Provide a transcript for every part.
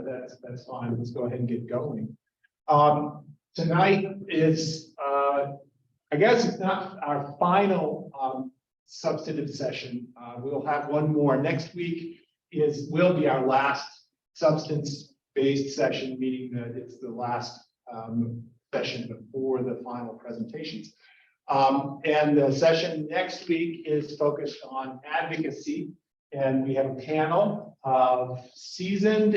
that's fine. Let's go ahead and get going. Tonight is, I guess it's not our final substantive session. We'll have one more. Next week will be our last substance-based session, meaning that it's the last session before the final presentations. And the session next week is focused on advocacy. And we have a panel of seasoned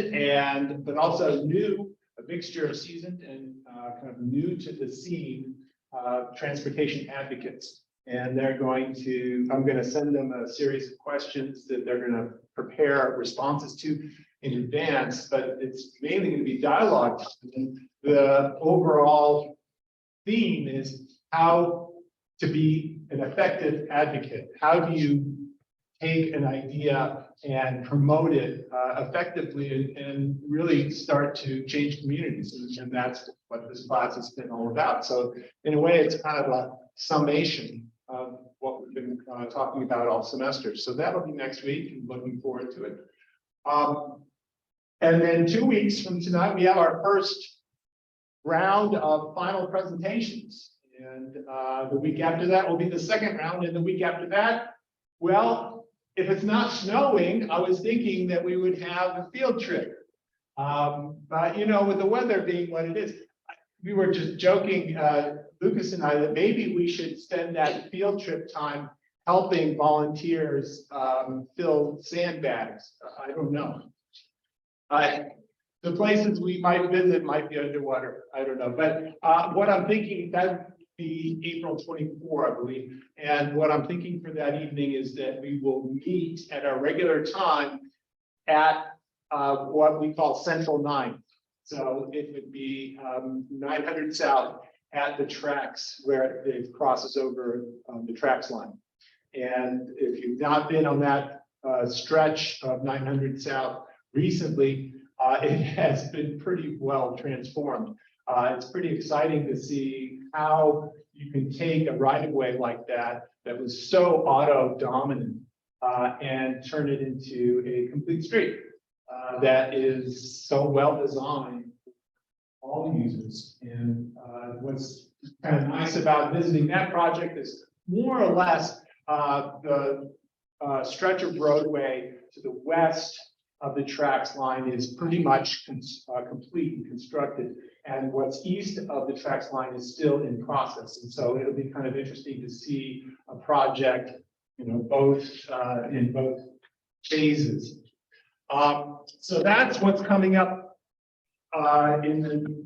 but also new, a mixture of seasoned and kind of new to the scene transportation advocates. And I'm going to send them a series of questions that they're going to prepare responses to in advance, but it's mainly going to be dialogue. And the overall theme is how to be an effective advocate. How do you take an idea and promote it effectively and really start to change communities? And that's what this class has been all about. So in a way, it's kind of a summation of what we've been talking about all semester. So that'll be next week, and looking forward to it. And then 2 weeks from tonight, we have our first round of final presentations. And the week after that will be the second round. And the week after that, well, if it's not snowing, I was thinking that we would have a field trip. But, you know, with the weather being what it is, we were just joking, Lucas and I, that maybe we should spend that field trip time helping volunteers fill sandbags. I don't know. The places we might visit might be underwater. I don't know. But what I'm thinking, that would be April 24, I believe. And what I'm thinking for that evening is that we will meet at our regular time at what we call Central 9. So it would be 900 South at the tracks where it crosses over the tracks line. And if you've not been on that stretch of 900 South recently, it has been pretty well transformed. It's pretty exciting to see how you can take a right-of-way like that was so auto-dominant and turn it into a complete street that is so well designed for all users. And what's kind of nice about visiting that project is more or less the stretch of roadway to the west of the tracks line is pretty much complete and constructed. And what's east of the tracks line is still in process. And so it'll be kind of interesting to see a project, you know, in both phases. So that's what's coming up in the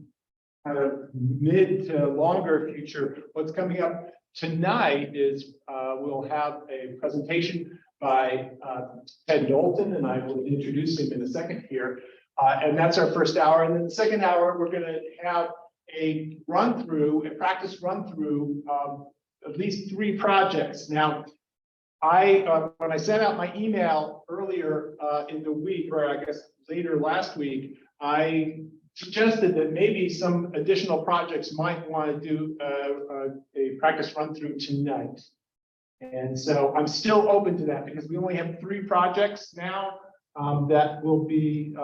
kind of mid to longer future. What's coming up tonight is we'll have a presentation by Ted Knowlton, and I will introduce him in a second here. And that's our first hour. And then the second hour, we're going to have a practice run through at least 3 projects. Now, when I sent out my email earlier in the week, or I guess later last week, I suggested that maybe some additional projects might want to do a practice run through tonight. And so I'm still open to that because we only have 3 projects now that will be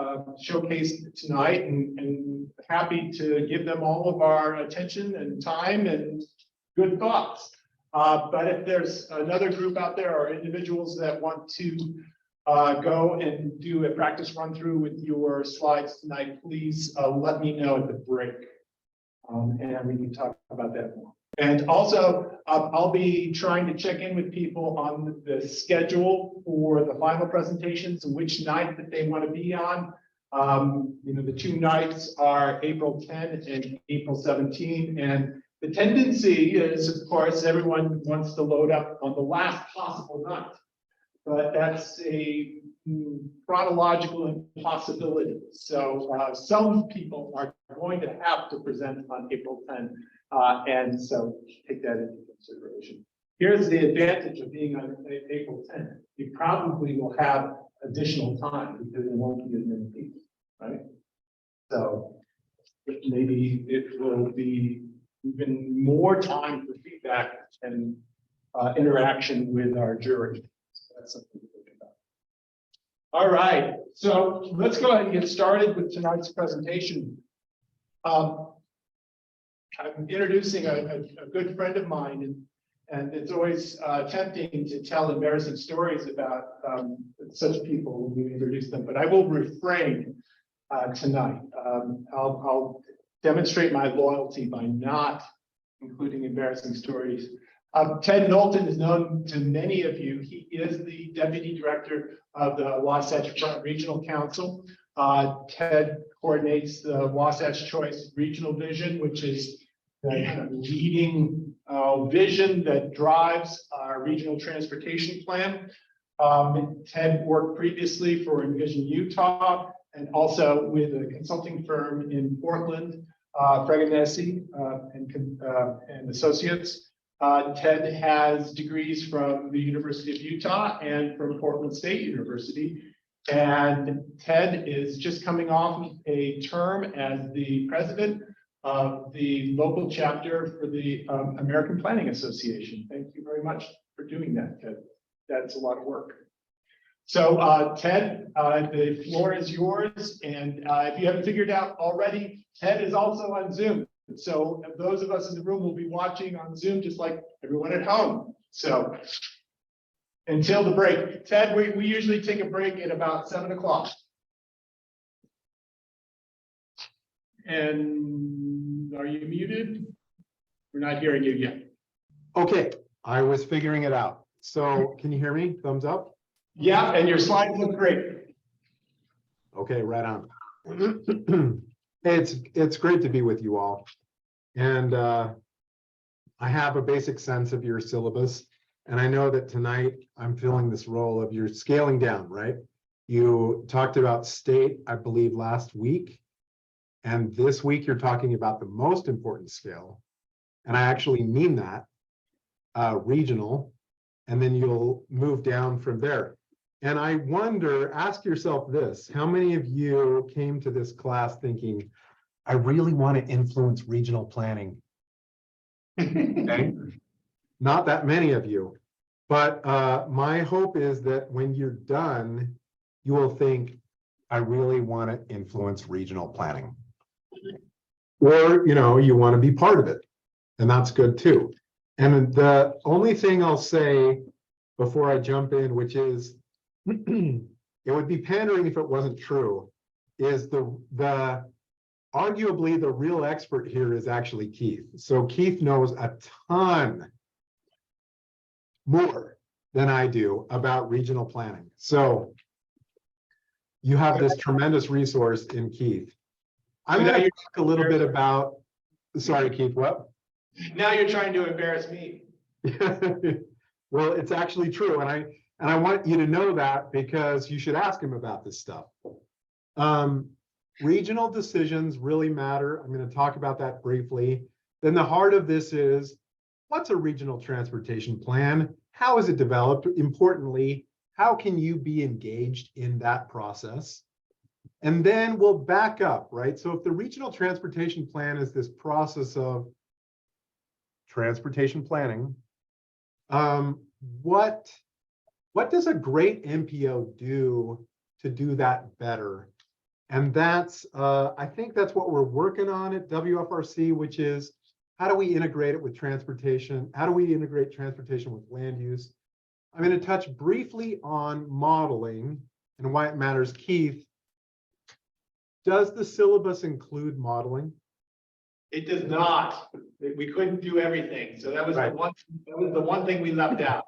showcased tonight, and happy to give them all of our attention and time and good thoughts. But if there's another group out there or individuals that want to go and do a practice run through with your slides tonight, please let me know at the break, and we can talk about that more. And also, I'll be trying to check in with people on the schedule for the final presentations and which night that they want to be on. You know, the 2 nights are April 10 and April 17. And the tendency is, of course, everyone wants to load up on the last possible night. But that's a chronological impossibility. So some people are going to have to present on April 10. And so take that into consideration. Here's the advantage of being on April 10th. You probably will have additional time because there won't be as many people, right? So maybe it will be even more time for feedback and interaction with our jury. So that's something to think All right, so let's go ahead and get started with tonight's presentation. I'm introducing a good friend of mine, and it's always tempting to tell embarrassing stories about such people when we introduce them, but I will refrain tonight. I'll demonstrate my loyalty by not including embarrassing stories. Ted Knowlton is known to many of you. He is the Deputy Director of the Wasatch Regional Council. Ted coordinates the Wasatch Choice Regional Vision, which is the kind of leading vision that drives our regional transportation plan. Ted worked previously for Envision Utah and also with a consulting firm in Portland, Freganesi and Associates. Ted has degrees from the University of Utah and from Portland State University. And Ted is just coming off a term as the president of the local chapter for the American Planning Association. Thank you very much for doing that, Ted. That's a lot of work. So Ted, the floor is yours. And if you haven't figured out already, Ted is also on Zoom. So those of us in the room will be watching on Zoom, just like everyone at home. So until the break, Ted, we usually take a break at about 7 o'clock. And are you muted? We're not hearing you yet. Okay, I was figuring it out. So can you hear me? Thumbs up? Yeah, and your slides look great. Okay, right on. It's great to be with you all. And I have a basic sense of your syllabus. And I know that tonight I'm filling this role of you're scaling down, right? You talked about state, I believe, last week. And this week you're talking about the most important scale. And I actually mean that, regional. And then you'll move down from there. And I wonder, ask yourself this, how many of you came to this class thinking, I really want to influence regional planning? Okay. Not that many of you, but my hope is that when you're done, you will think, I really want to influence regional planning. Or, you want to be part of it, and that's good too. And the only thing I'll say before I jump in, which is, it would be pandering if it wasn't true, is arguably the real expert here is actually Keith. So Keith knows a ton more than I do about regional planning. So you have this tremendous resource in Keith. I'm going to talk a little bit about, sorry, Keith, what? Now you're trying to embarrass me. Well, it's actually true. And I want you to know that because you should ask him about this stuff. Regional decisions really matter. I'm going to talk about that briefly. Then the heart of this is, what's a regional transportation plan? How is it developed? Importantly, how can you be engaged in that process? And then we'll back up, right? So if the regional transportation plan is this process of transportation planning, what does a great MPO do to do that better? And that's, I think that's what we're working on at WFRC, which is how do we integrate it with transportation? How do we integrate transportation with land use? I'm going to touch briefly on modeling and why it matters. Keith, does the syllabus include modeling? It does not. We couldn't do everything. So that was right. the one thing we left out.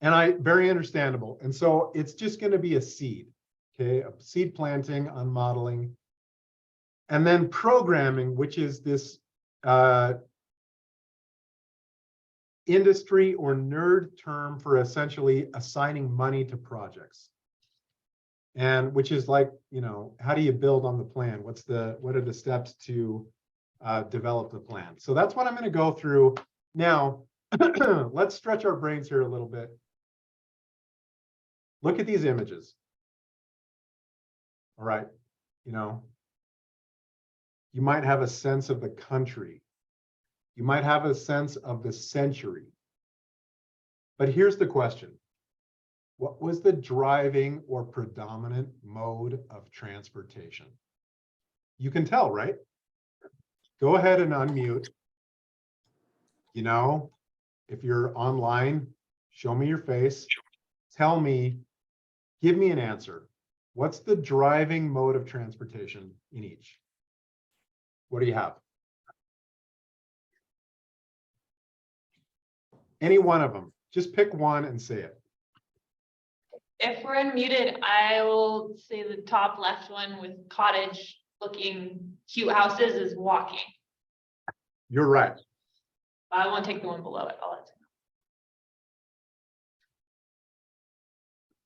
And very understandable. And so it's just going to be a seed. Okay, a seed planting on modeling. And then programming, which is this industry or nerd term for essentially assigning money to projects. And which is like, how do you build on the plan? What are the steps to develop the plan? So that's what I'm going to go through. Now, let's stretch our brains here a little bit. Look at these images. All right, you might have a sense of the country. You might have a sense of the century. But here's the question. What was the driving or predominant mode of transportation? You can tell, right? Go ahead and unmute. You know, if you're online, show me your face. Tell me, give me an answer. What's the driving mode of transportation in each? What do you have? Any one of them. Just pick one and say it. If we're unmuted, I will say the top left one with cottage looking cute houses is walking. You're right. I won't take the one below it. I'll let you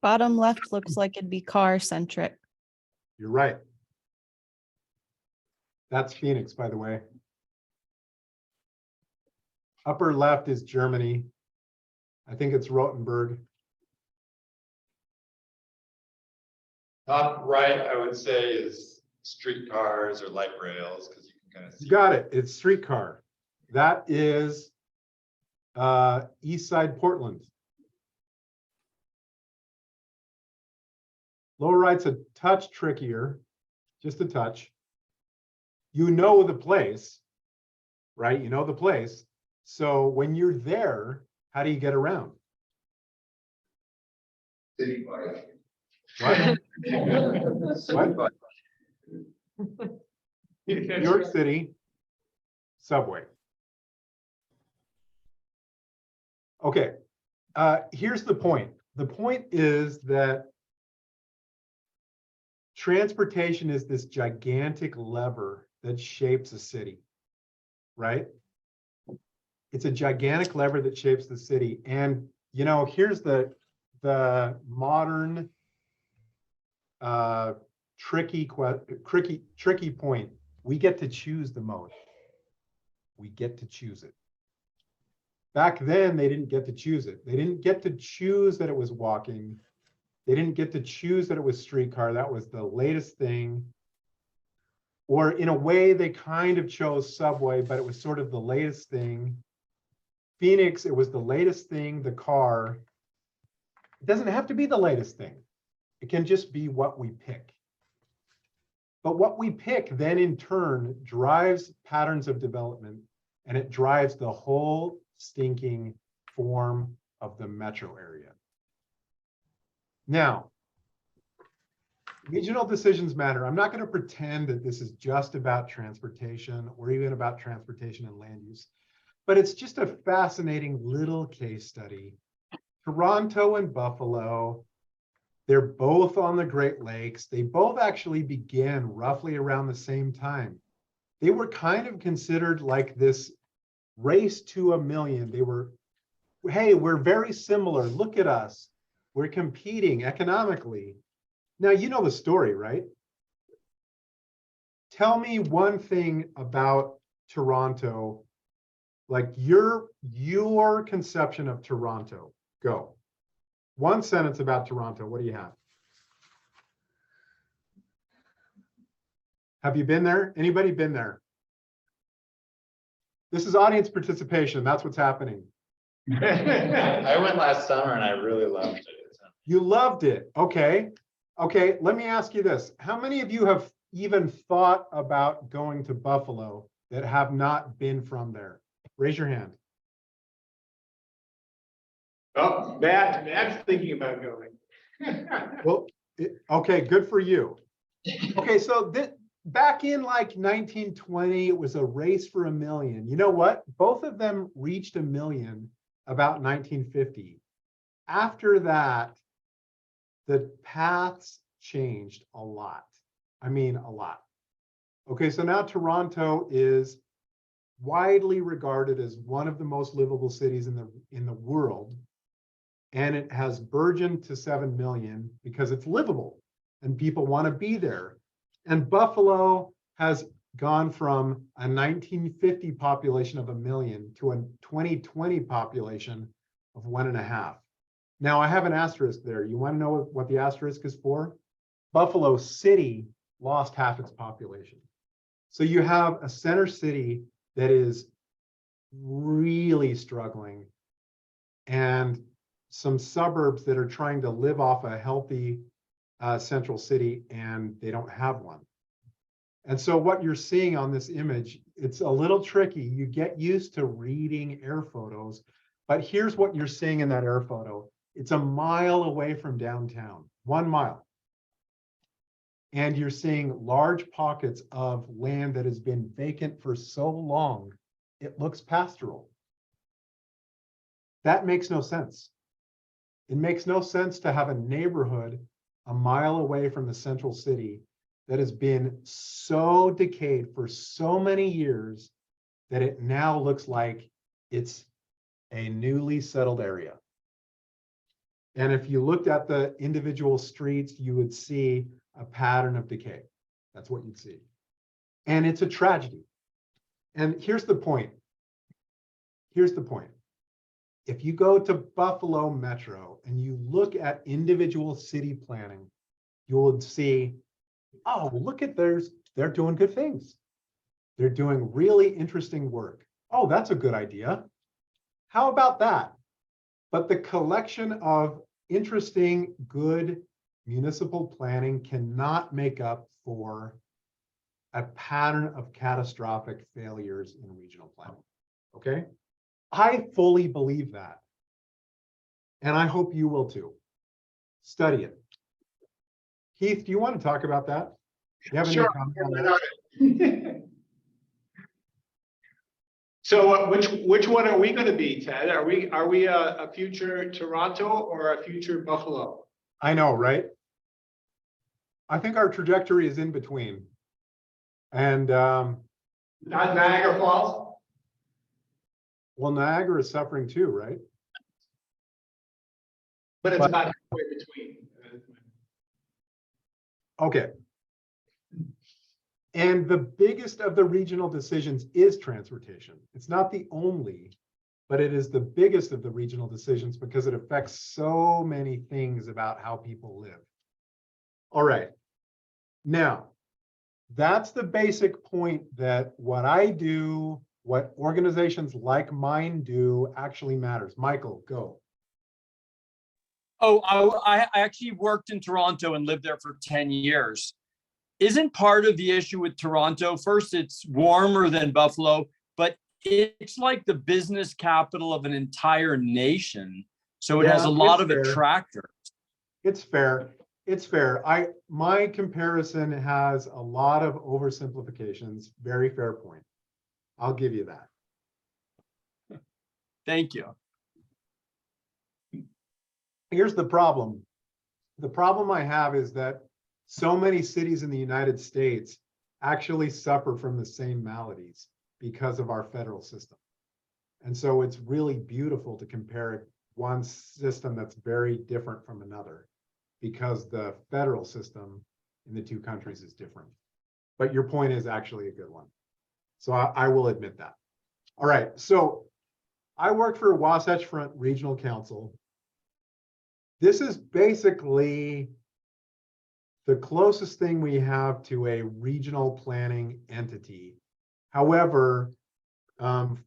Bottom left looks like it'd be car centric. You're right. That's Phoenix, by the way. Upper left is Germany. I think it's Rothenburg. Top right, I would say, is streetcars or light rails, because you can kind of see. You got it. It's streetcar. That is East Side Portland. Lower right's a touch trickier, just a touch. You know the place, right? You know the place. So when you're there, how do you get around? City bike. What? City bike. New York City, subway. Okay, here's the point. The point is that transportation is this gigantic lever that shapes a city, right? It's a gigantic lever that shapes the city. And, you know, here's the modern tricky point. We get to choose the mode. We get to choose it. Back then, they didn't get to choose it. They didn't get to choose that it was walking. They didn't get to choose that it was streetcar. That was the latest thing. Or in a way, they kind of chose subway, but it was sort of the latest thing. Phoenix, it was the latest thing, the car. It doesn't have to be the latest thing. It can just be what we pick. But what we pick then in turn drives patterns of development, and it drives the whole stinking form of the metro area. Now, regional decisions matter. I'm not going to pretend that this is just about transportation or even about transportation and land use, but it's just a fascinating little case study. Toronto and Buffalo, they're both on the Great Lakes. They both actually began roughly around the same time. They were kind of considered like this race to a million. They were, hey, we're very similar. Look at us. We're competing economically. Now, you know the story, right? Tell me one thing about Toronto, like your conception of Toronto. Go. One sentence about Toronto. What do you have? Have you been there? Anybody been there? This is audience participation. That's what's happening. I went last summer and I really loved it. You loved it. Okay. Okay, let me ask you this. How many of you have even thought about going to Buffalo that have not been from there? Raise your hand. Oh, Matt's thinking about going. Well, okay, good for you. Okay, so back in like 1920, it was a race for a million. You know what? Both of them reached a million about 1950. After that, the paths changed a lot. I mean, a lot. Okay, so now Toronto is widely regarded as one of the most livable cities in the world. And it has burgeoned to 7 million because it's livable and people want to be there. And Buffalo has gone from a 1950 population of 1 million to a 2020 population of 1.5. Now I have an asterisk there. You want to know what the asterisk is for? Buffalo City lost half its population. So you have a center city that is really struggling. And some suburbs that are trying to live off a healthy central city, and they don't have one. And so what you're seeing on this image, it's a little tricky. You get used to reading air photos, but here's what you're seeing in that air photo. It's a mile away from downtown, 1 mile. And you're seeing large pockets of land that has been vacant for so long, it looks pastoral. That makes no sense. It makes no sense to have a neighborhood a mile away from the central city that has been so decayed for so many years that it now looks like it's a newly settled area. And if you looked at the individual streets, you would see a pattern of decay. That's what you'd see. And it's a tragedy. And here's the point. Here's the point. If you go to Buffalo Metro and you look at individual city planning, you will see, oh, look at theirs. They're doing good things. They're doing really interesting work. Oh, that's a good idea. How about that? But the collection of interesting, good municipal planning cannot make up for a pattern of catastrophic failures in regional planning. Okay? I fully believe that. And I hope you will too. Study it. Keith, do you want to talk about that? Do you have any Sure. comment on that? So which one are we going to be, Ted? Are we a future Toronto or a future Buffalo? I know, right? I think our trajectory is in between. And Not Niagara Falls? well, Niagara is suffering too, right? But it's But- not halfway between. Okay. And the biggest of the regional decisions is transportation. It's not the only, but it is the biggest of the regional decisions because it affects so many things about how people live. All right. Now, that's the basic point that what I do, what organizations like mine do actually matters. Michael, go. Oh, I actually worked in Toronto and lived there for 10 years. Isn't part of the issue with Toronto, first, it's warmer than Buffalo, but it's like the business capital of an entire nation. So it has Yeah, a lot it's of fair. attractors. It's fair. It's fair. My comparison has a lot of oversimplifications. Very fair point. I'll give you that. Thank you. Here's the problem. The problem I have is that so many cities in the United States actually suffer from the same maladies because of our federal system. And so it's really beautiful to compare one system that's very different from another because the federal system in the two countries is different. But your point is actually a good one. So I will admit that. All right, so I work for Wasatch Front Regional Council. This is basically the closest thing we have to a regional planning entity. However,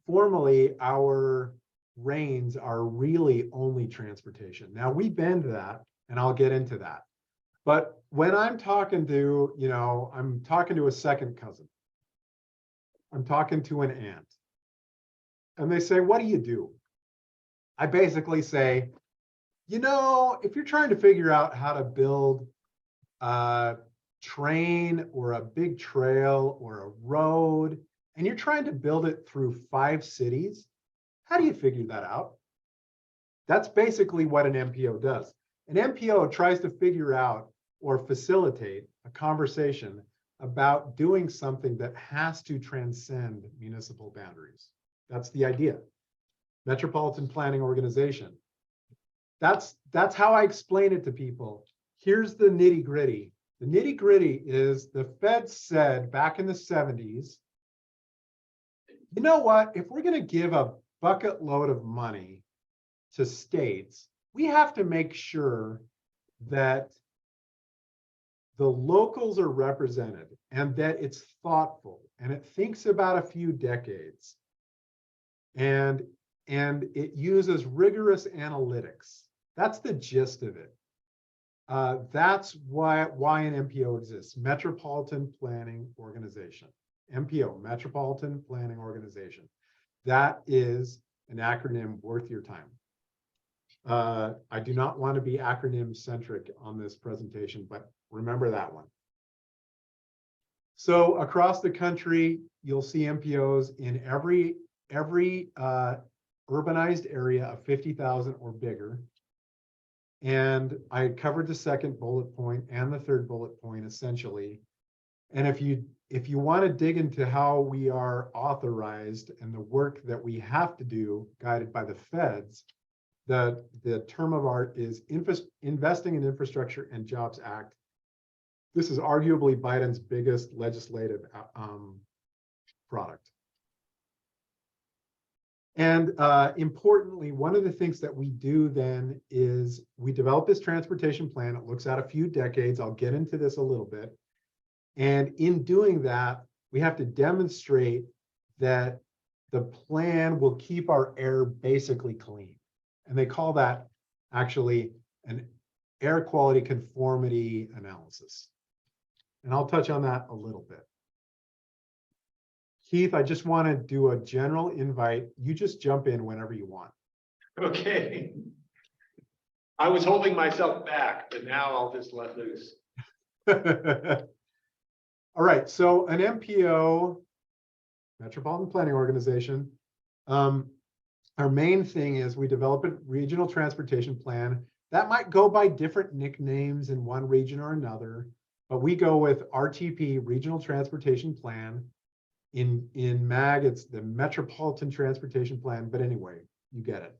formally, our reins are really only transportation. Now we bend that, and I'll get into that. But when I'm talking to, I'm talking to a second cousin. I'm talking to an aunt. And they say, what do you do? I basically say, if you're trying to figure out how to build a train or a big trail or a road, and you're trying to build it through 5 cities, how do you figure that out? That's basically what an MPO does. An MPO tries to figure out or facilitate a conversation about doing something that has to transcend municipal boundaries. That's the idea. Metropolitan Planning Organization. That's how I explain it to people. Here's the nitty gritty. The nitty gritty is the Fed said back in the 70s, you know what, if we're going to give a bucket load of money to states, we have to make sure that the locals are represented and that it's thoughtful and it thinks about a few decades and it uses rigorous analytics. That's the gist of it. That's why an MPO exists, Metropolitan Planning Organization. MPO, Metropolitan Planning Organization. That is an acronym worth your time. I do not want to be acronym centric on this presentation, but remember that one. So across the country, you'll see MPOs in every urbanized area of 50,000 or bigger. And I covered the second bullet point and the third bullet point essentially. And if you want to dig into how we are authorized and the work that we have to do guided by the feds, the term of art is Investing in Infrastructure and Jobs Act. This is arguably Biden's biggest legislative product. And importantly, one of the things that we do then is we develop this transportation plan. It looks at a few decades. I'll get into this a little bit. And in doing that, we have to demonstrate that the plan will keep our air basically clean. And they call that actually an air quality conformity analysis. And I'll touch on that a little bit. Keith, I just want to do a general invite. You just jump in whenever you want. Okay. I was holding myself back, but now I'll just let loose. All right, so an MPO, Metropolitan Planning Organization, our main thing is we develop a regional transportation plan. That might go by different nicknames in one region or another, but we go with RTP, Regional Transportation Plan. In MAG, it's the Metropolitan Transportation Plan, but anyway, you get it.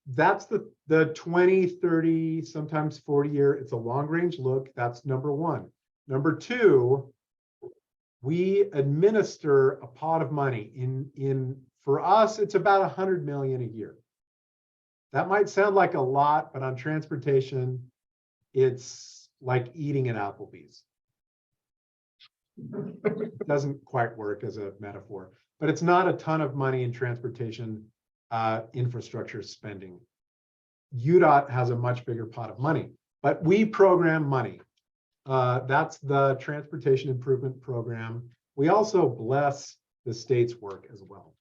That's the 20, 30, sometimes 40-year, it's a long-range look. That's number one. Number two, we administer a pot of money. For us, it's about 100 million a year. That might sound like a lot, but on transportation, it's like eating at Applebee's. It doesn't quite work as a metaphor, but it's not a ton of money in transportation infrastructure spending. UDOT has a much bigger pot of money, but we program money. That's the Transportation Improvement Program. We also bless the state's work as well.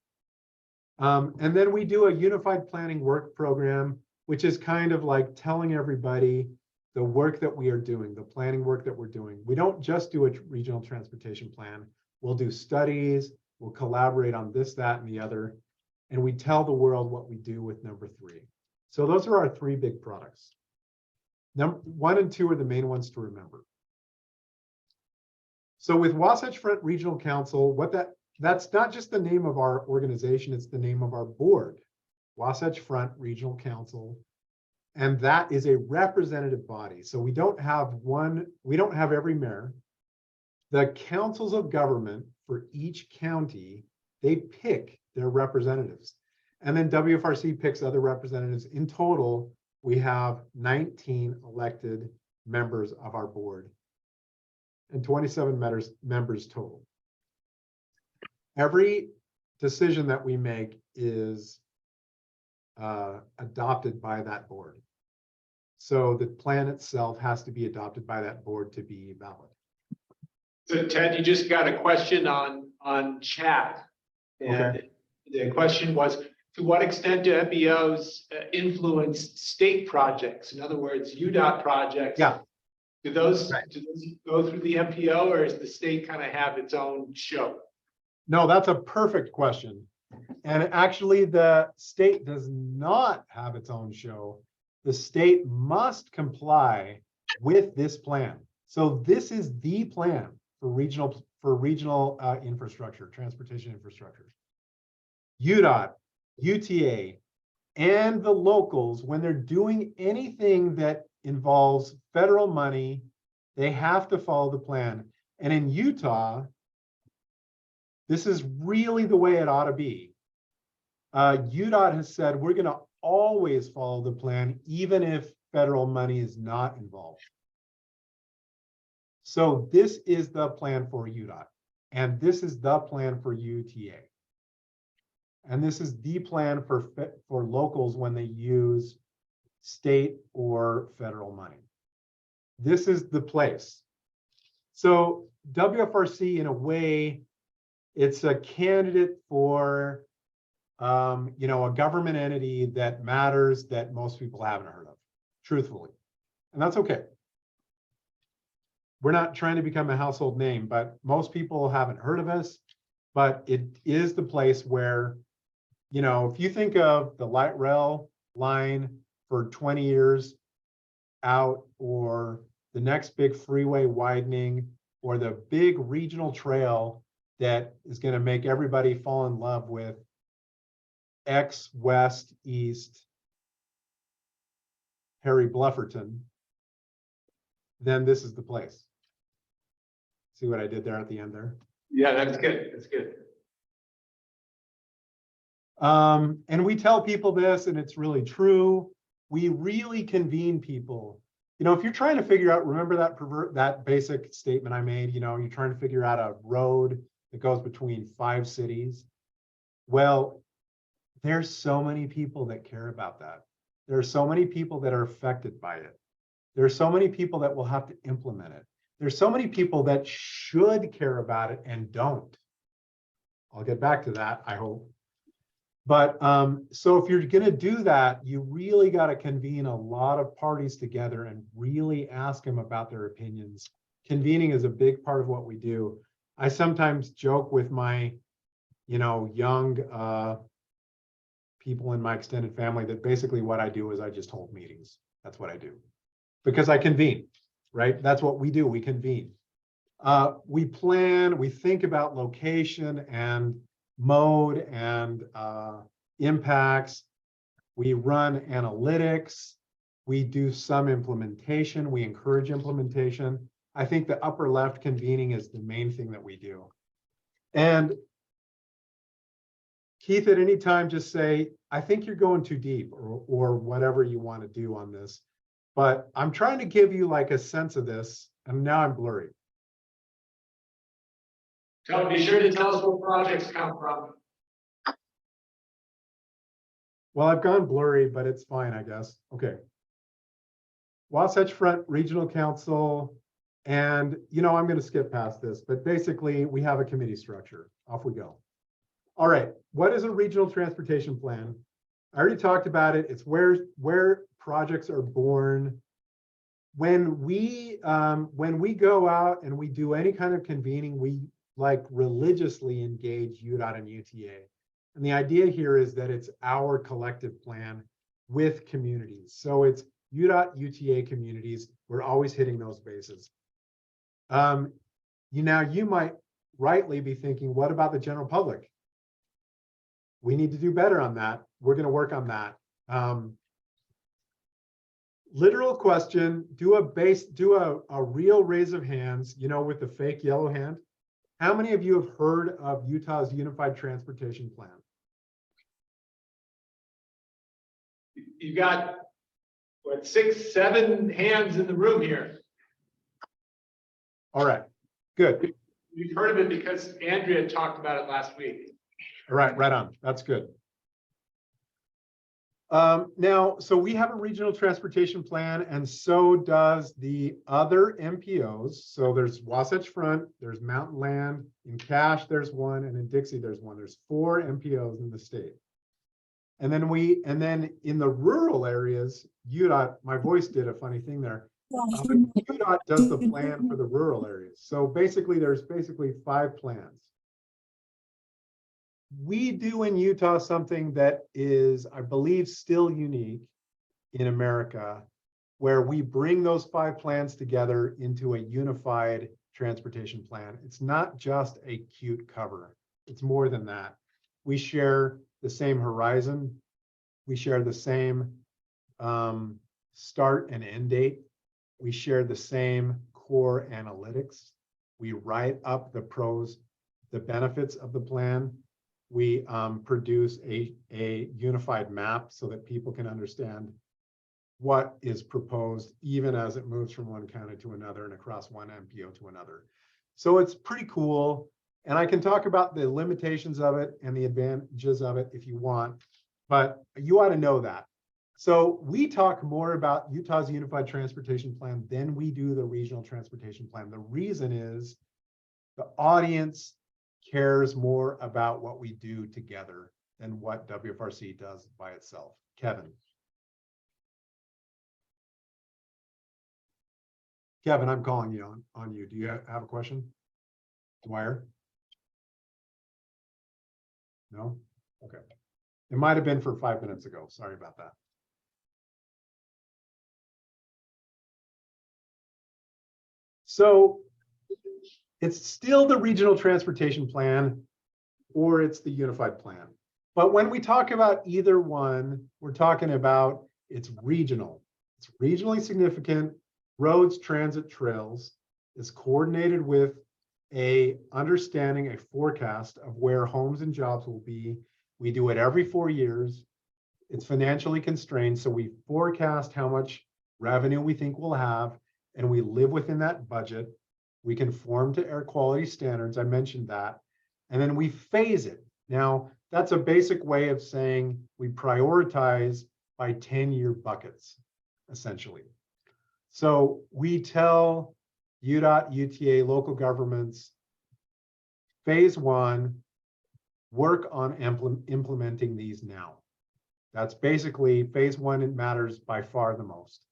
And then we do a Unified Planning Work Program, which is kind of like telling everybody the work that we are doing, the planning work that we're doing. We don't just do a regional transportation plan. We'll do studies, we'll collaborate on this, that, and the other, and we tell the world what we do with number three. So those are our three big products. Number 1 and 2 are the main ones to remember. So with Wasatch Front Regional Council, that's not just the name of our organization, it's the name of our board, Wasatch Front Regional Council. And that is a representative body. So we don't have every mayor. The councils of government for each county, they pick their representatives. And then WFRC picks other representatives. In total, we have 19 elected members of our board and 27 members total. Every decision that we make is adopted by that board. So the plan itself has to be adopted by that board to be valid. So Ted, you just got a question on chat. And Okay. The question was, to what extent do MBOs influence state projects? In other words, UDOT projects. Yeah. Do those Right. go through the MPO, or does the state kind of have its own show? No, that's a perfect question. And actually, the state does not have its own show. The state must comply with this plan. So this is the plan for regional infrastructure, transportation infrastructure. UDOT, UTA, and the locals, when they're doing anything that involves federal money, they have to follow the plan. And in Utah, this is really the way it ought to be. UDOT has said, we're going to always follow the plan, even if federal money is not involved. So this is the plan for UDOT, and this is the plan for UTA. And this is the plan for locals when they use state or federal money. This is the place. So WFRC, in a way, it's a candidate for, a government entity that matters that most people haven't heard of, truthfully. And that's okay. We're not trying to become a household name, but most people haven't heard of us. But it is the place where, if you think of the light rail line for 20 years out, or the next big freeway widening, or the big regional trail that is going to make everybody fall in love with X, West, East, Harry Blufferton, then this is the place. See what I did there at the end there? Yeah, that's good. That's good. And we tell people this, and it's really true. We really convene people. If you're trying to figure out, remember that basic statement I made, you're trying to figure out a road that goes between 5 cities. Well, there's so many people that care about that. There are so many people that are affected by it. There are so many people that will have to implement it. There's so many people that should care about it and don't. I'll get back to that, I hope. But so if you're going to do that, you really got to convene a lot of parties together and really ask them about their opinions. Convening is a big part of what we do. I sometimes joke with my, young people in my extended family that basically what I do is I just hold meetings. That's what I do. Because I convene, right? That's what we do. We convene. We plan, we think about location and mode and impacts. We run analytics. We do some implementation. We encourage implementation. I think the upper left, convening, is the main thing that we do. And Keith, at any time, just say, I think you're going too deep, or whatever you want to do on this. But I'm trying to give you like a sense of this, and now I'm blurry. Be sure to tell us what projects come from. Well, I've gone blurry, but it's fine, I guess. Okay. Wasatch Front Regional Council, and I'm going to skip past this, but basically we have a committee structure. Off we go. All right, what is a regional transportation plan? I already talked about it. It's where projects are born. When we go out and we do any kind of convening, we religiously engage UDOT and UTA. And the idea here is that it's our collective plan with communities. So it's UDOT, UTA communities. We're always hitting those bases. You might rightly be thinking, what about the general public? We need to do better on that. We're going to work on that. Literal question, do a real raise of hands, with the fake yellow hand. How many of you have heard of Utah's Unified Transportation Plan? You got, what, 6, 7 hands in the room here. All right, good. You've heard of it because Andrea talked about it last week. All right, right on. That's good. Now, so we have a regional transportation plan, and so does the other MPOs. So there's Wasatch Front, there's Mountain Land, in Cache there's one, and in Dixie there's one. There's 4 MPOs in the state. And then in the rural areas, UDOT, my voice did a funny thing there. UDOT does the plan for the rural areas. So basically, there's 5 plans. We do in Utah something that is, I believe, still unique in America, where we bring those 5 plans together into a unified transportation plan. It's not just a cute cover. It's more than that. We share the same horizon. We share the same start and end date. We share the same core analytics. We write up the pros, the benefits of the plan. We produce a unified map so that people can understand what is proposed, even as it moves from one county to another and across one MPO to another. So it's pretty cool. And I can talk about the limitations of it and the advantages of it if you want, but you ought to know that. So we talk more about Utah's Unified Transportation Plan than we do the Regional Transportation Plan. The reason is the audience cares more about what we do together than what WFRC does by itself. Kevin. Kevin, I'm calling you on you. Do you have a question? Dwyer? No? Okay. It might have been for 5 minutes ago. Sorry about that. So it's still the regional transportation plan or it's the unified plan. But when we talk about either one, we're talking about it's regional. It's regionally significant. Roads, transit, trails is coordinated with a understanding, a forecast of where homes and jobs will be. We do it every 4 years. It's financially constrained, so we forecast how much revenue we think we'll have, and we live within that budget. We conform to air quality standards. I mentioned that. And then we phase it. Now, that's a basic way of saying we prioritize by 10-year buckets, essentially. So we tell UDOT, UTA, local governments, phase one, work on implementing these now. That's basically phase one. It matters by far the most.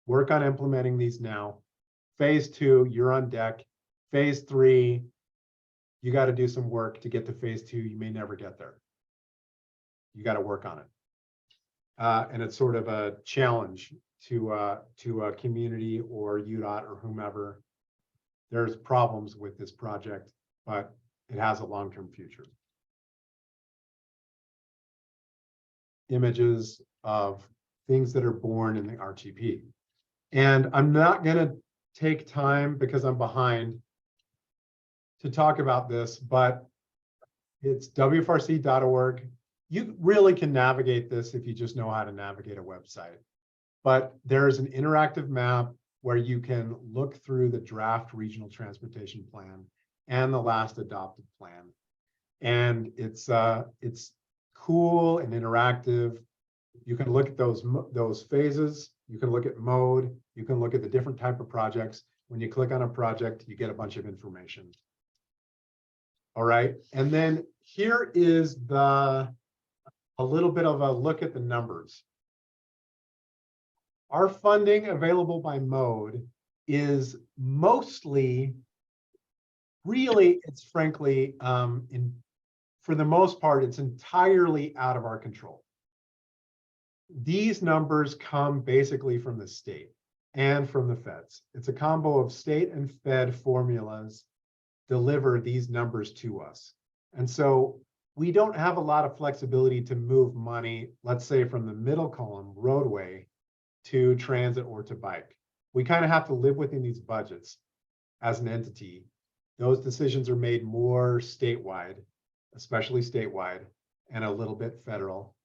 Work on implementing these now. Phase two, you're on deck. Phase three, you got to do some work to get to phase two. You may never get there. You got to work on it. And it's sort of a challenge to a community or UDOT or whomever. There's problems with this project, but it has a long-term future. Images of things that are born in the RTP. And I'm not going to take time because I'm behind to talk about this, but it's WFRC.org. You really can navigate this if you just know how to navigate a website. But there's an interactive map where you can look through the draft regional transportation plan and the last adopted plan. And it's cool and interactive. You can look at those phases. You can look at mode. You can look at the different type of projects. When you click on a project, you get a bunch of information. All right. And then here is a little bit of a look at the numbers. Our funding available by mode is mostly, really, it's frankly, for the most part, it's entirely out of our control. These numbers come basically from the state and from the feds. It's a combo of state and fed formulas deliver these numbers to us. And so we don't have a lot of flexibility to move money, let's say from the middle column, roadway, to transit or to bike. We kind of have to live within these budgets as an entity. Those decisions are made more statewide, especially statewide, and a little bit federal.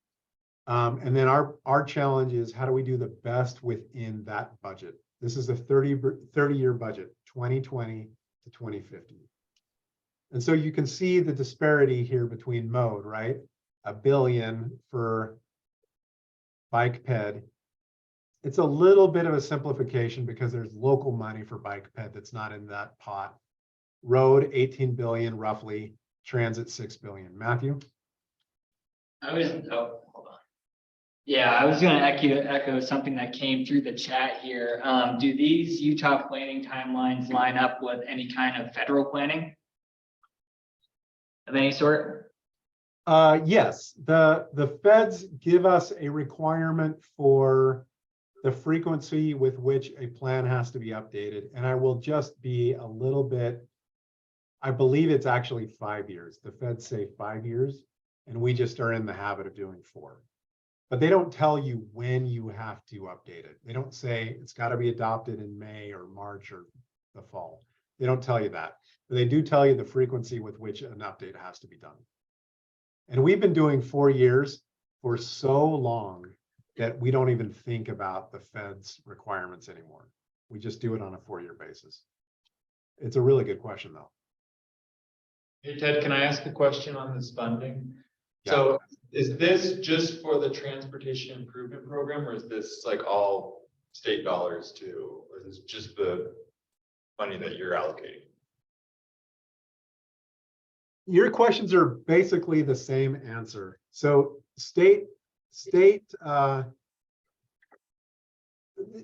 And then our challenge is how do we do the best within that budget? This is a 30-year budget, 2020 to 2050. And so you can see the disparity here between mode, right? $1 billion for bike ped. It's a little bit of a simplification because there's local money for bike ped that's not in that pot. Road, 18 billion roughly. Transit, 6 billion. Matthew? Hold on. Yeah, I was going to echo something that came through the chat here. Do these Utah planning timelines line up with any kind of federal planning of any sort? Yes, the feds give us a requirement for the frequency with which a plan has to be updated. And I will just be a little bit, I believe it's actually 5 years. The feds say 5 years, and we just are in the habit of doing 4. But they don't tell you when you have to update it. They don't say it's got to be adopted in May or March or the fall. They don't tell you that. But they do tell you the frequency with which an update has to be done. And we've been doing 4 years for so long that we don't even think about the Fed's requirements anymore. We just do it on a 4-year basis. It's a really good question, though. Hey, Ted, can I ask a question on this funding? Yeah. So Is this just for the transportation improvement program, or is this like all state dollars too? Or is this just the money that you're allocating? Your questions are basically the same answer. So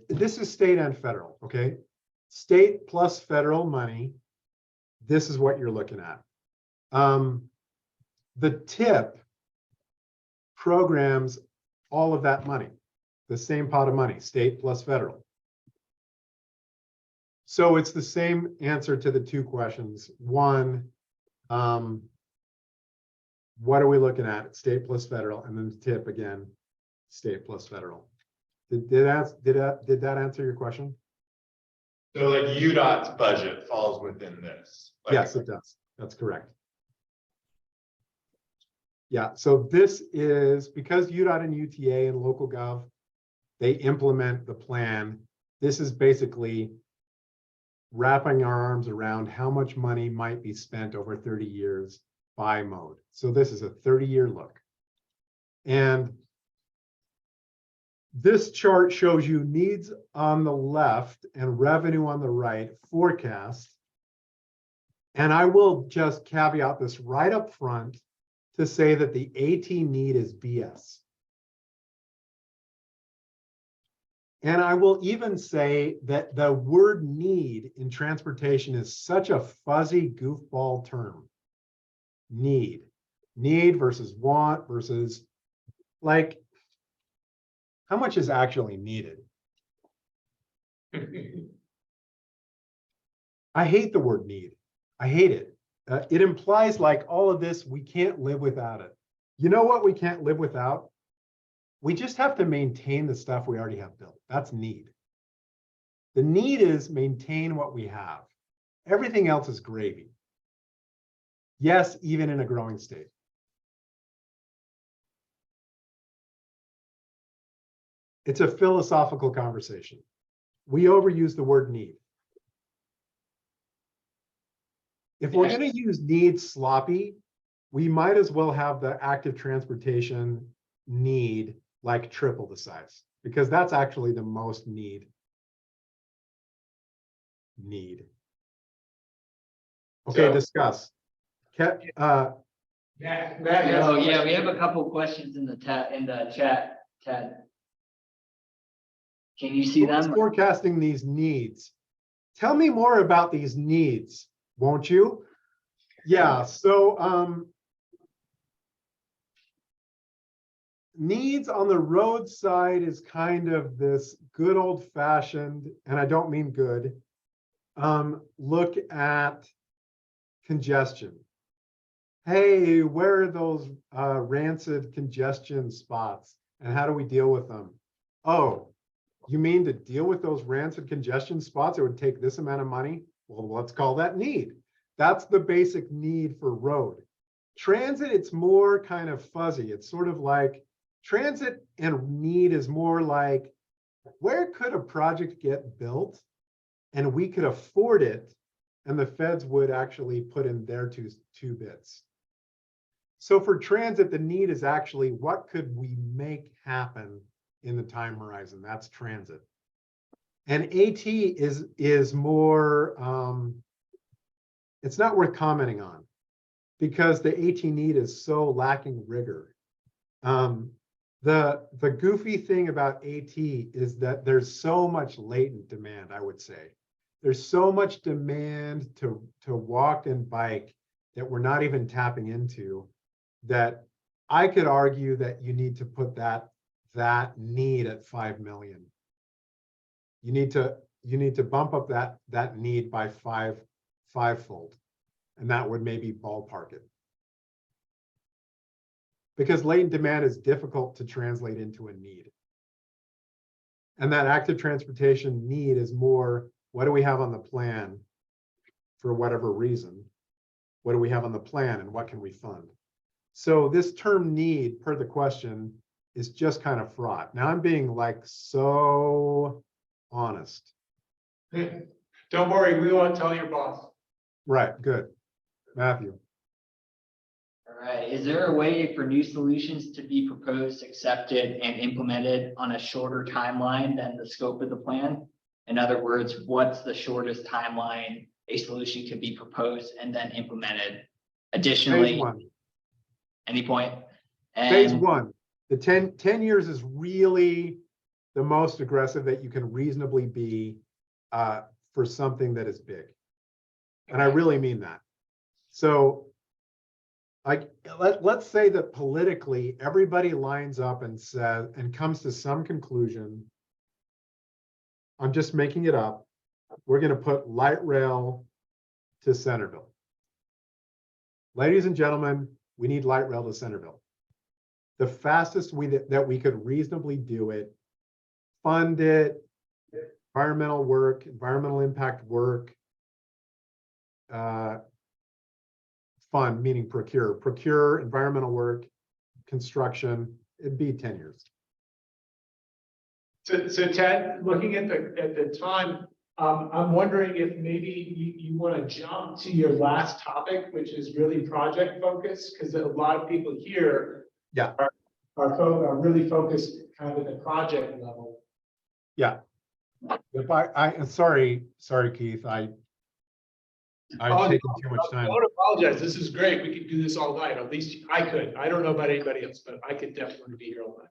this is state and federal, okay? State plus federal money, this is what you're looking at. The TIP programs all of that money, the same pot of money, state plus federal. So it's the same answer to the two questions. One, what are we looking at? State plus federal, and then TIP again, state plus federal. Did that answer your question? So like UDOT's budget falls within this? Like, Yes, it does. That's correct. Yeah, so this is because UDOT and UTA and local gov, they implement the plan. This is basically wrapping our arms around how much money might be spent over 30 years by mode. So this is a 30-year look. And this chart shows you needs on the left and revenue on the right, forecast. And I will just caveat this right up front to say that the AT need is BS. And I will even say that the word need in transportation is such a fuzzy goofball term. Need versus want versus, like, how much is actually needed? I hate the word need. I hate it. It implies like all of this, we can't live without it. You know what we can't live without? We just have to maintain the stuff we already have built. That's need. The need is maintain what we have. Everything else is gravy. Yes, even in a growing state. It's a philosophical conversation. We overuse the word need. If we're going to use need sloppy, we might as well have the active transportation need like triple the size, because that's actually the most need. Okay, So- discuss. Matt has Oh, a yeah, we question. have a couple questions in the chat, Ted. Can you see Who's them? forecasting these needs? Tell me more about these needs, won't you? Yeah, so needs on the roadside is kind of this good old fashioned, and I don't mean good, look at congestion. Hey, where are those rancid congestion spots and how do we deal with them? Oh, you mean to deal with those rancid congestion spots, it would take this amount of money? Well, let's call that need. That's the basic need for road. Transit, it's more kind of fuzzy. It's sort of like transit and need is more like, where could a project get built and we could afford it and the feds would actually put in their two bits. So for transit, the need is actually what could we make happen in the time horizon? That's transit. And AT is more, it's not worth commenting on because the AT need is so lacking rigor. The goofy thing about AT is that there's so much latent demand, I would say. There's so much demand to walk and bike that we're not even tapping into, that I could argue that you need to put that need at 5 million. You need to bump up that need by fivefold, and that would maybe ballpark it. Because latent demand is difficult to translate into a need. And that active transportation need is more, what do we have on the plan for whatever reason? What do we have on the plan and what can we fund? So this term need, per the question, is just kind of fraught. Now I'm being like so honest. Don't worry, we won't tell your boss. Right, good. Matthew. All Right, is there a way for new solutions to be proposed, accepted, and implemented on a shorter timeline than the scope of the plan? In other words, what's the shortest timeline a solution could be proposed and then implemented? Phase Additionally, one, any point? phase And one, the 10 years is really the most aggressive that you can reasonably be for something that is big. And I really mean that. So let's say that politically, everybody lines up and says, and comes to some conclusion. I'm just making it up. We're going to put light rail to Centerville. Ladies and gentlemen, we need light rail to Centerville. The fastest way that we could reasonably do it, fund it, environmental work, environmental impact work, fund, meaning procure environmental work, construction, it'd be 10 years. So Ted, looking at the time, I'm wondering if maybe you want to jump to your last topic, which is really project focused, because a lot of people here Yeah. are really focused kind of at the project level. Yeah. If I'm sorry, Keith, I've taken too much time. Don't apologize. This is great. We could do this all night. At least I could. I don't know about anybody else, but I could definitely be here all night.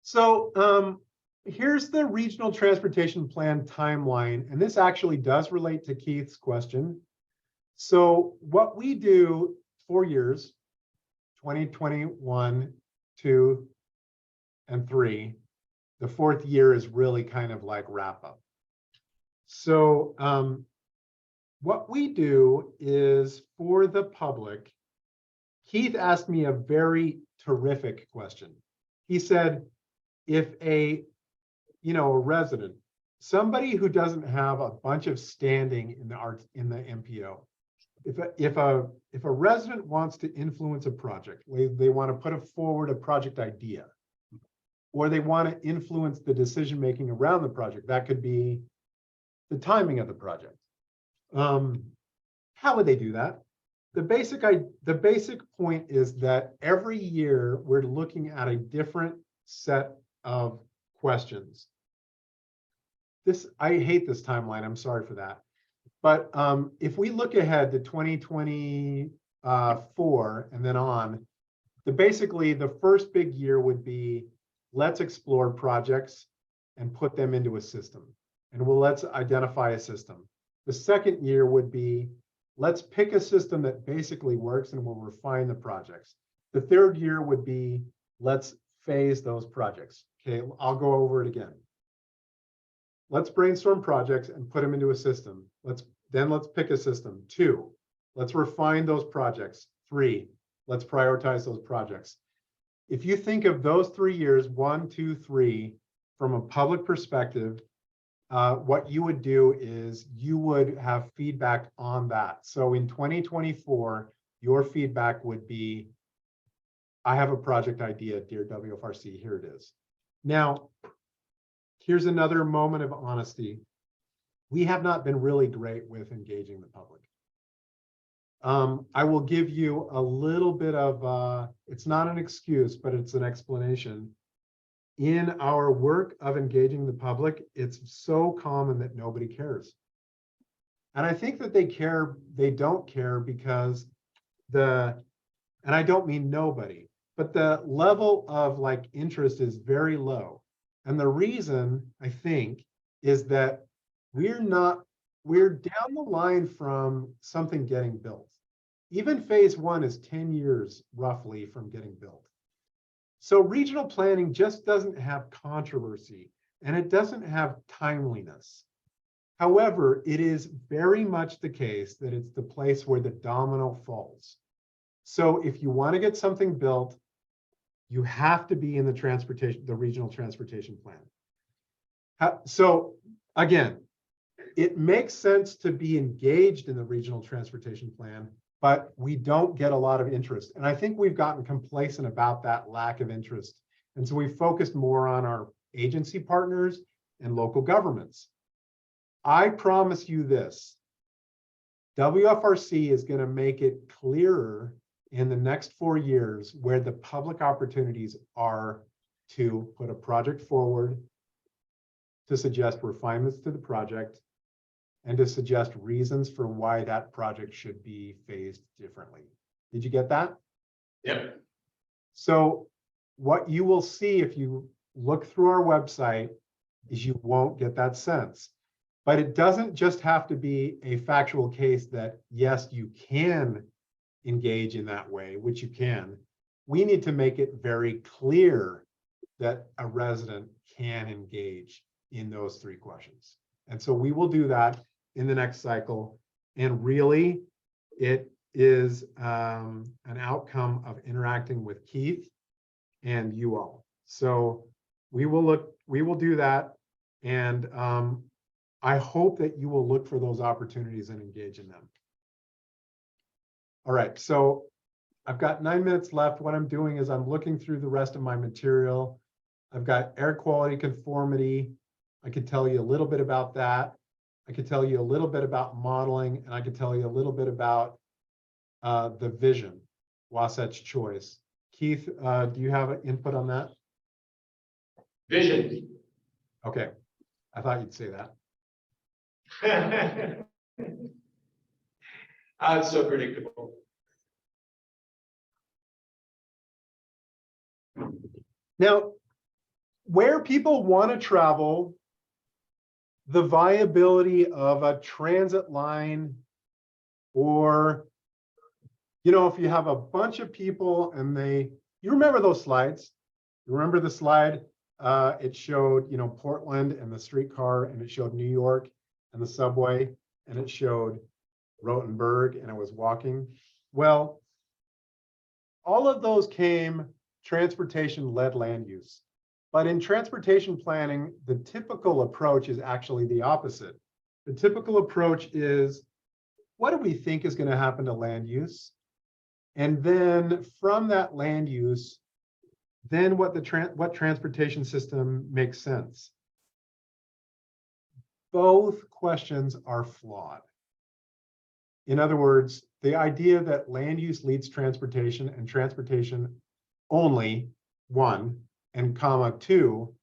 So here's the regional transportation plan timeline, and this actually does relate to Keith's question. So what we do 4 years, 2021, 2, and 3, the 4th year is really kind of like wrap up. So what we do is for the public, Keith asked me a very terrific question. He said, if a resident, somebody who doesn't have a bunch of standing in the MPO, if a resident wants to influence a project, they want to put forward a project idea, or they want to influence the decision making around the project, that could be the timing of the project. How would they do that? The basic point is that every year we're looking at a different set of questions. I hate this timeline. I'm sorry for that. But if we look ahead to 2024 and then on, basically the first big year would be, let's explore projects and put them into a system. And let's identify a system. The second year would be, let's pick a system that basically works and we'll refine the projects. The third year would be, let's phase those projects. Okay, I'll go over it again. Let's brainstorm projects and put them into a system. Let's pick a system. 2, let's refine those projects. 3, let's prioritize those projects. If you think of those 3 years, 1, 2, 3, from a public perspective, what you would do is you would have feedback on that. So in 2024, your feedback would be, I have a project idea, dear WFRC, here it is. Now, here's another moment of honesty. We have not been really great with engaging the public. I will give you a little bit of, it's not an excuse, but it's an explanation. In our work of engaging the public, it's so common that nobody cares. And I think that they don't care because and I don't mean nobody, but the level of interest is very low. And the reason, I think, is that we're down the line from something getting built. Even phase 1 is 10 years roughly from getting built. So regional planning just doesn't have controversy and it doesn't have timeliness. However, it is very much the case that it's the place where the domino falls. So if you want to get something built, you have to be in the regional transportation plan. So again, it makes sense to be engaged in the regional transportation plan, but we don't get a lot of interest. And I think we've gotten complacent about that lack of interest. And so we focused more on our agency partners and local governments. I promise you this, WFRC is going to make it clearer in the next 4 years where the public opportunities are to put a project forward, to suggest refinements to the project, and to suggest reasons for why that project should be phased differently. Did you get that? Yep. So what you will see if you look through our website is you won't get that sense. But it doesn't just have to be a factual case that, yes, you can engage in that way, which you can. We need to make it very clear that a resident can engage in those 3 questions. And so we will do that in the next cycle. And really, it is an outcome of interacting with Keith and you all. So we will do that. And I hope that you will look for those opportunities and engage in them. All right, so I've got 9 minutes left. What I'm doing is I'm looking through the rest of my material. I've got air quality conformity. I could tell you a little bit about that. I could tell you a little bit about modeling, and I could tell you a little bit about the vision, Wasatch Choice. Keith, do you have an input on that? Vision. Okay, I thought you'd say that. It's so predictable. Now, where people want to travel, the viability of a transit line, or, if you have a bunch of people and you remember those slides? You remember the slide? It showed, Portland and the streetcar, and it showed New York and the subway, and it showed Rothenburg, and it was walking. Well, all of those came transportation-led land use. But in transportation planning, the typical approach is actually the opposite. The typical approach is, what do we think is going to happen to land use? And then from that land use, then what transportation system makes sense? Both questions are flawed. In other words, the idea that land use leads transportation and transportation only, 1, and comma 2,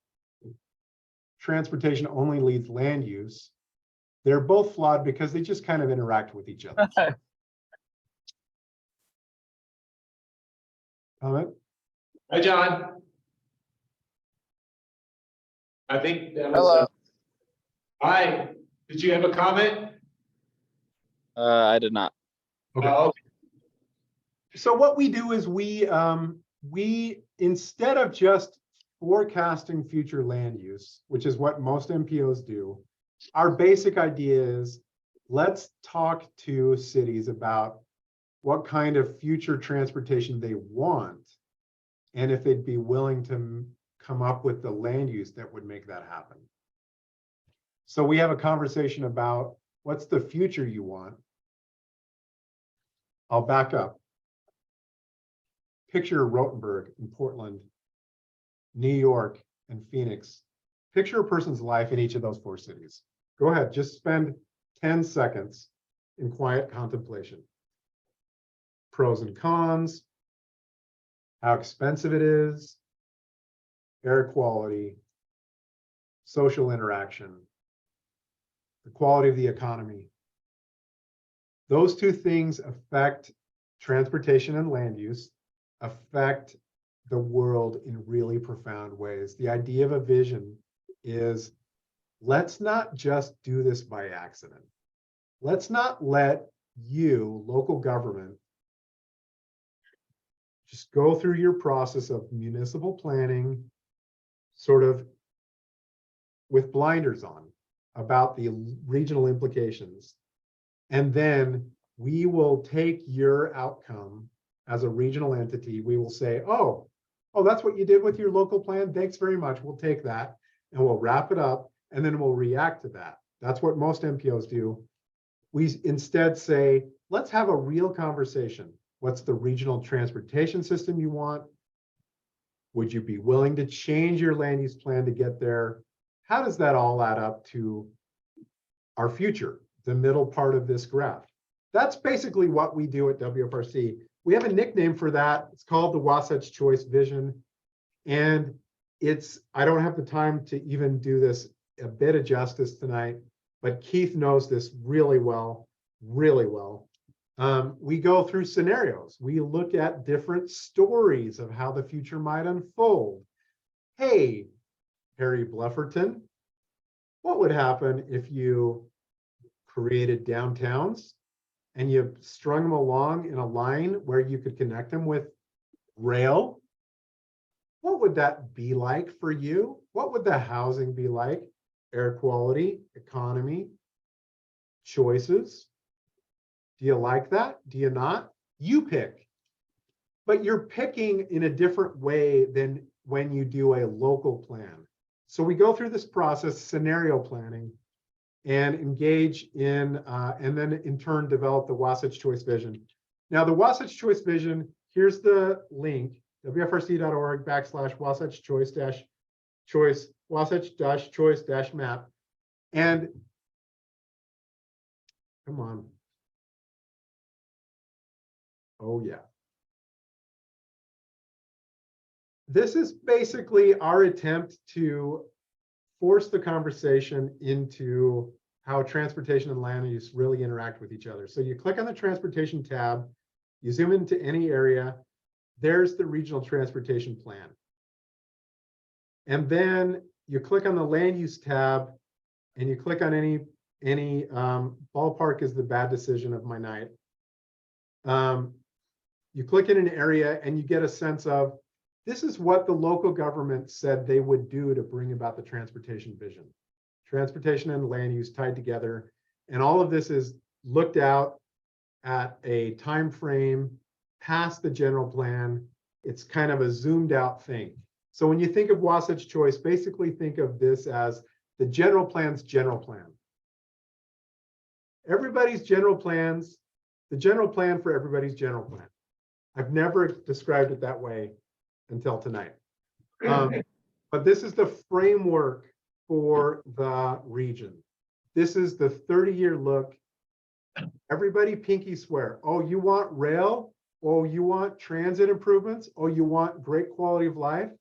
transportation only leads land use, they're both flawed because they just kind of interact with each other. Comment? Hi, John. I think that was. Hello. Hi, did you have a comment? I did not. Okay. Okay. So what we do is we instead of just forecasting future land use, which is what most MPOs do, our basic idea is, let's talk to cities about what kind of future transportation they want, and if they'd be willing to come up with the land use that would make that happen. So we have a conversation about what's the future you want. I'll back up. Picture Rothenburg in Portland, New York, and Phoenix. Picture a person's life in each of those 4 cities. Go ahead, just spend 10 seconds in quiet contemplation. Pros and cons, how expensive it is, air quality, social interaction, the quality of the economy. Those 2 things affect transportation and land use, affect the world in really profound ways. The idea of a vision is, let's not just do this by accident. Let's not let you, local government, just go through your process of municipal planning sort of with blinders on about the regional implications. And then we will take your outcome as a regional entity. We will say, oh, that's what you did with your local plan. Thanks very much. We'll take that and we'll wrap it up, and then we'll react to that. That's what most MPOs do. We instead say, let's have a real conversation. What's the regional transportation system you want? Would you be willing to change your land use plan to get there? How does that all add up to our future, the middle part of this graph? That's basically what we do at WFRC. we have a nickname for that. It's called the Wasatch Choice Vision. And I don't have the time to even do this a bit of justice tonight, but Keith knows this really well, really well. We go through scenarios. We look at different stories of how the future might unfold. Hey, Harry Blufferton, what would happen if you created downtowns and you strung them along in a line where you could connect them with rail? What would that be like for you? What would the housing be like? Air quality, economy, choices. Do you like that? Do you not? You pick. But you're picking in a different way than when you do a local plan. So we go through this process, scenario planning, and engage in, and then in turn develop the Wasatch Choice Vision. Now the Wasatch Choice Vision, here's the link, WFRC.org/Wasatch Choice map. And come on. Oh yeah. This is basically our attempt to force the conversation into how transportation and land use really interact with each other. So you click on the transportation tab, you zoom into any area, there's the regional transportation plan. And then you click on the land use tab and you click on any ballpark is the bad decision of my night. You click in an area and you get a sense of, this is what the local government said they would do to bring about the transportation vision. Transportation and land use tied together. And all of this is looked out at a time frame past the general plan. It's kind of a zoomed out thing. So when you think of Wasatch Choice, basically think of this as the general plan's general plan. Everybody's general plans, the general plan for everybody's general plan. I've never described it that way until tonight. But this is the framework for the region. This is the 30-year look. Everybody pinky swear. Oh, you want rail? Oh, you want transit improvements? Oh, you want great quality of life?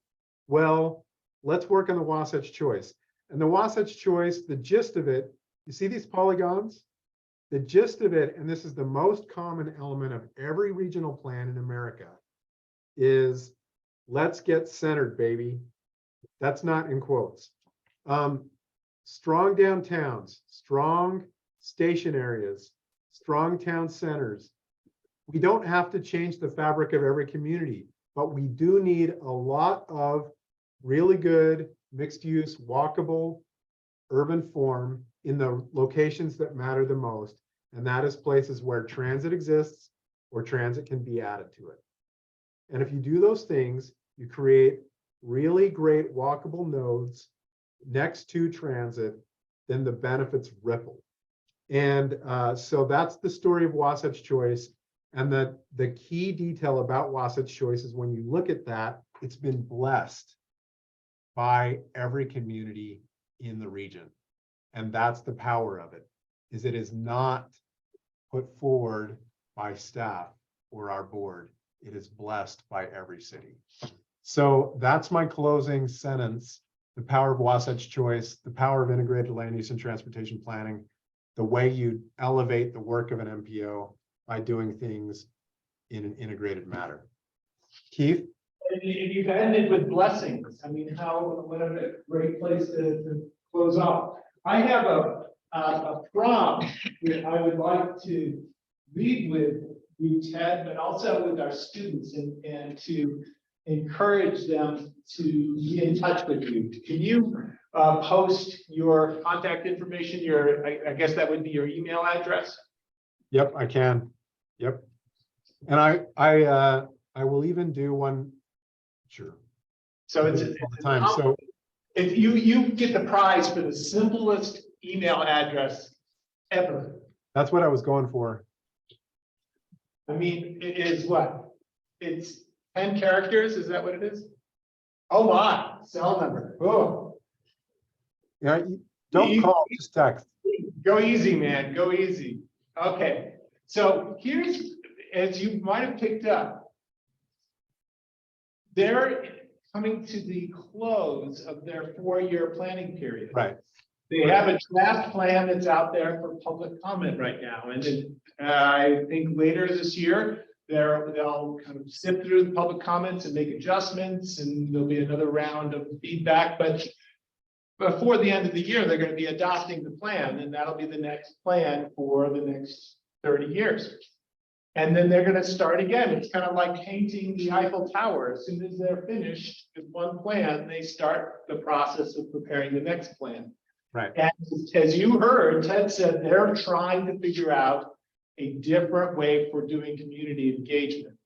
Well, let's work on the Wasatch Choice. And the Wasatch Choice, the gist of it, you see these polygons? The gist of it, and this is the most common element of every regional plan in America, is let's get centered, baby. That's not in quotes. Strong downtowns, strong station areas, strong town centers. We don't have to change the fabric of every community, but we do need a lot of really good mixed use, walkable, urban form in the locations that matter the most. And that is places where transit exists or transit can be added to it. And if you do those things, you create really great walkable nodes next to transit, then the benefits ripple. And so that's the story of Wasatch Choice. And the key detail about Wasatch Choice is when you look at that, it's been blessed by every community in the region. And that's the power of it, is it is not put forward by staff or our board. It is blessed by every city. So that's my closing sentence. The power of Wasatch Choice, the power of integrated land use and transportation planning, the way you elevate the work of an MPO by doing things in an integrated manner. Keith? And you've ended with blessings. I mean, what a great place to close off. I have a prompt that I would like to read with you, Ted, but also with our students and to encourage them to be in touch with you. Can you post your contact information? I guess that would be your email address. Yep, I can. Yep. And I will even do one. Sure. So it's time. So if you get the prize for the simplest email address ever. that's what I was going for. I mean, it is what? It's 10 characters. Is that what it is? Oh my, cell number. Oh, Yeah, don't call, just text. go easy, man. Go easy. Okay. So here's, as you might have picked up, they're coming to the close of their 4-year planning period. Right. They have a draft plan that's out there for public comment right now, and then, I think later this year, they'll kind of sift through the public comments and make adjustments, and there'll be another round of feedback, but before the end of the year, they're going to be adopting the plan, and that'll be the next plan for the next 30 years. And then they're going to start again. It's kind of like painting the Eiffel Tower. As soon as they're finished with one plan, they start the process of preparing the next plan. Right. And as you heard, Ted said they're trying to figure out a different way for doing community engagement.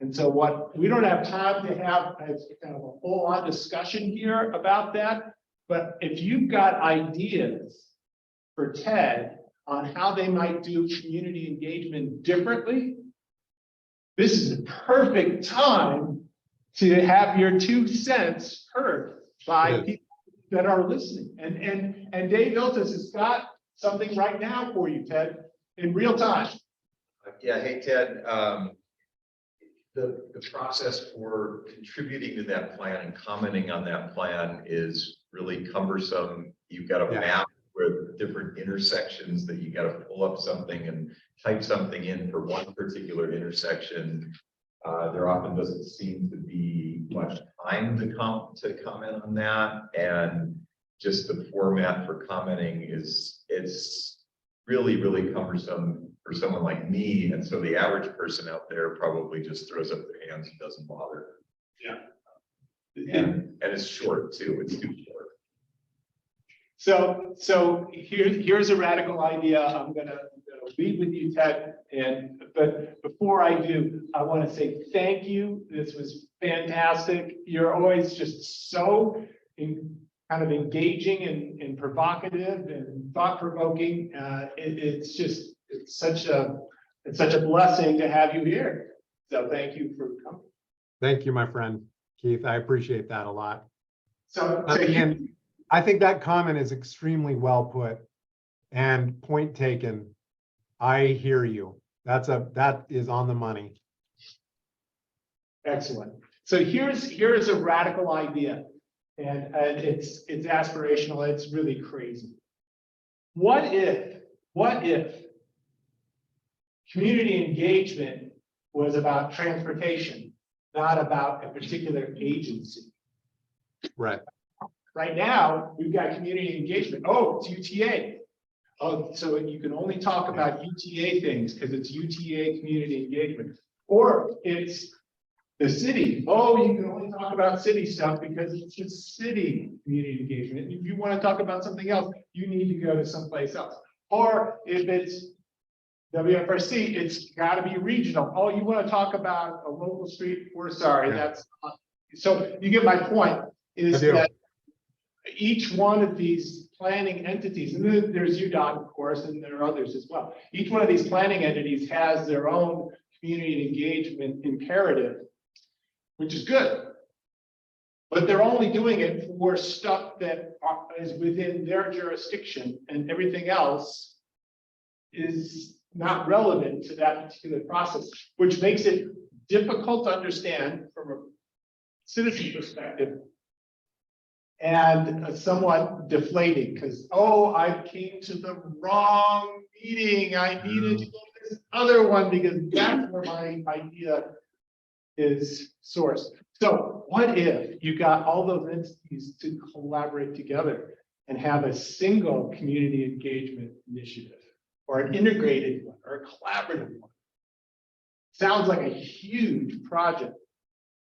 And so we don't have time to have a kind of a full-on discussion here about that. But if you've got ideas for Ted on how they might do community engagement differently, this is the perfect time to have your 2 cents heard by people that are listening. And Dave Iltis has got something right now for you, Ted, in real time. Yeah, hey, Ted. The process for contributing to that plan and commenting on that plan is really cumbersome. You've got a map with different intersections that you got to pull up something and type something in for one particular intersection. There often doesn't seem to be much time to comment on that, and just the format for commenting it's really cumbersome for someone like me, and so the average person out there probably just throws up their hands and doesn't bother. Yeah. And it's short too. It's too short. So here's a radical idea. I'm gonna lead with you, Ted. But before I do, I want to say thank you. This was fantastic. You're always just so kind of engaging and provocative and thought-provoking. It's such a blessing to have you here. So thank you for coming. Thank you, my friend Keith. I appreciate that a lot. So Again, I think that comment is extremely well put and point taken. I hear you. That is on the money. excellent. So here's a radical idea, and it's aspirational. It's really crazy. What if community engagement was about transportation, not about a particular agency? Right. Right now, we've got community engagement. Oh, it's UTA. Oh, so you can only talk about UTA things because it's UTA community engagement. Or it's the city. Oh, you can only talk about city stuff because it's just city community engagement. If you want to talk about something else, you need to go to someplace else. Or if it's WFRC, it's got to be regional. Oh, you want to talk about a local street? We're sorry, that's so you get my point. Is that each one of these planning entities, and then there's UDOT, of course, and there are others as well. Each one of these planning entities has their own community engagement imperative, which is good. But they're only doing it for stuff that is within their jurisdiction, and everything else is not relevant to that particular process, which makes it difficult to understand from a citizen perspective and somewhat deflating because, oh, I came to the wrong meeting. I needed to go to this other one because that's where my idea is sourced. So what if you got all those entities to collaborate together and have a single community engagement initiative or an integrated one or a collaborative one? Sounds like a huge project.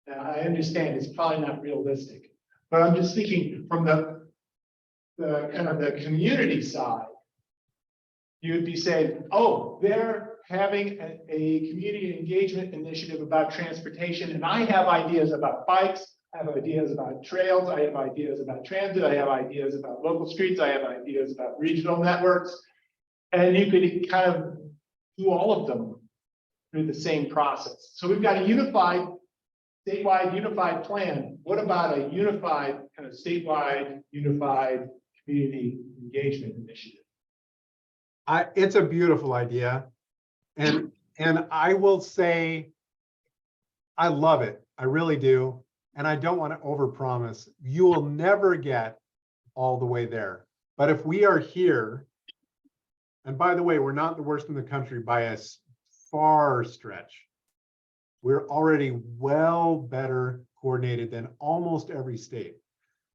Now, I understand it's probably not realistic, but I'm just thinking from the kind of the community side, you would be saying, oh, they're having a community engagement initiative about transportation, and I have ideas about bikes, I have ideas about trails, I have ideas about transit, I have ideas about local streets, I have ideas about regional networks, and you could kind of do all of them through the same process. So we've got a unified, statewide unified plan. What about a unified, kind of statewide, unified community engagement initiative? It's a beautiful idea. And And I will say, I love it. I really do. And I don't want to overpromise. You will never get all the way there. But if we are here, and by the way, we're not the worst in the country by a far stretch. We're already well better coordinated than almost every state.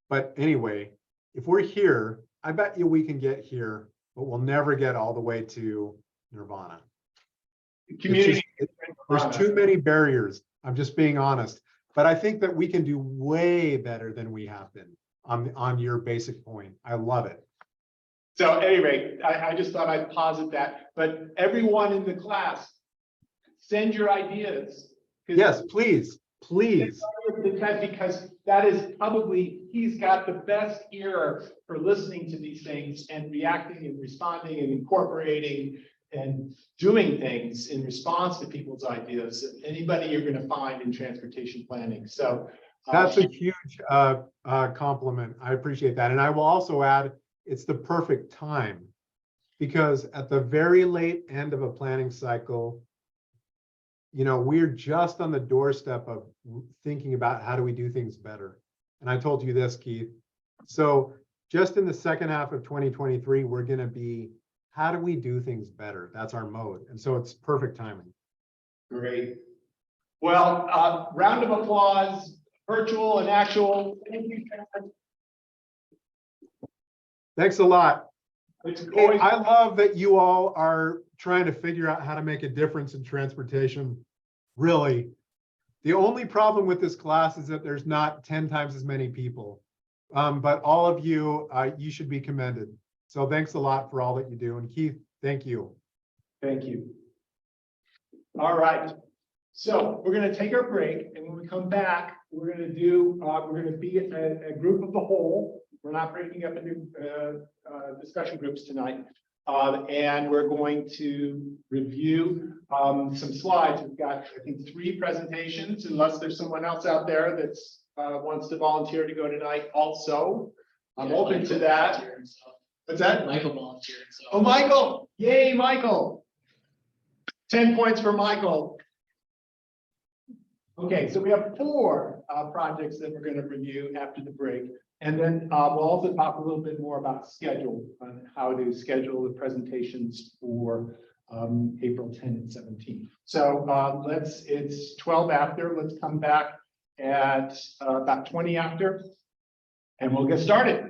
But anyway, if we're here, I bet you we can get here, but we'll never get all the way to Nirvana. Community. There's too many barriers. I'm just being honest. But I think that we can do way better than we have been on your basic point. I love it. So at any rate, I just thought I'd posit that, but everyone in the class, send your ideas. Yes, please, please. Because that is probably, he's got the best ear for listening to these things and reacting and responding and incorporating and doing things in response to people's ideas. Anybody you're going to find in transportation planning. So that's a huge compliment. I appreciate that. And I will also add, it's the perfect time because at the very late end of a planning cycle, you know, we're just on the doorstep of thinking about how do we do things better. And I told you this, Keith. So just in the second half of 2023, we're going to be, how do we do things better? That's our mode. And so it's perfect timing. Great. Well, round of applause, virtual and actual. Thank you. Thanks a lot. It's Hey, always, I love that you all are trying to figure out how to make a difference in transportation. Really. The only problem with this class is that there's not 10 times as many people. But all of you, you should be commended. So thanks a lot for all that you do. And Keith, thank you. thank you. All right. So we're going to take our break, and when we come back, we're going to be a group of the whole. We're not breaking up into discussion groups tonight. And we're going to review some slides. We've got, I think, 3 presentations, unless there's someone else out there that's wants to volunteer to go tonight also. I'm open to that. What's that? Michael volunteered. So. Oh, Michael. Yay, Michael. 10 points for Michael. Okay, so we have 4 projects that we're going to review after the break. And then we'll also talk a little bit more about schedule, on how to schedule the presentations for April 10 and 17. So it's 12 after, let's come back at about 20 after, and we'll get started.